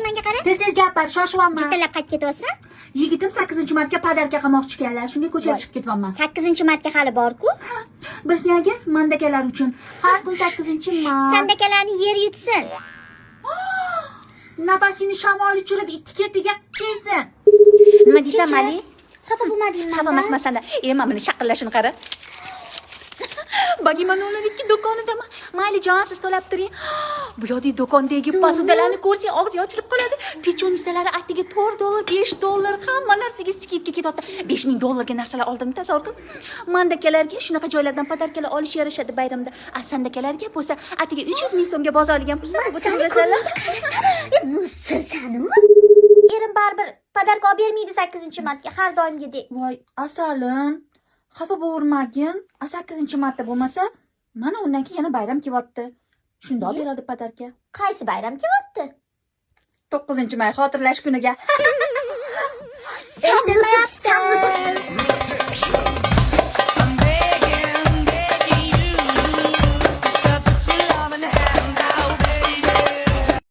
Menga qara. Tez gapir, shoshilyapman. Jitalab qaytib ketyapsan? Yigitim 8-martga podarka qilmoqchi ekanlar. Shunga ko'chaga chiqib ketyapman. 8-martga hali bor-ku. Bizga mandakalar uchun har kun 8-mart. Sandakalarni yer yutsin. Nafasini shamol uchirib ikki ketiga kelsin. Nima deysan, Mali? Xafa bo'lmadingmi? Xafa emasman sanda. Mana buni shaqillashini qara. Bagima no'larlikki do'konidaman. Maylijon, siz to'lab turing. Bu yoqdagi do'kondagi posudalarni ko'rsang, og'zi ochilib qoladi. Pechonisalari attiga $4, $5 hamma narsaga skidka ketyapti. $5000 narsalar oldim, tasavvur qil. Mandakalarga shunaqa joylardan podarkalar olish yarashadi bayramda. Sandakalarga bo'lsa attiga 300 ming so'mga bozorlagan pulsan, bu to'lasalar. Musirsan-u. Erim baribir podarka olib bermaydi 8-martga har doimgidek. Voy, asalim. Xafa bo'lmagin. 8-marta bo'lmasa, mana undan keyin yana bayram kelyapti. Shunda olib beradi podarka. Qaysi bayram kelyapti? 9-may xotirlash kuniga. Eshitmayapsan.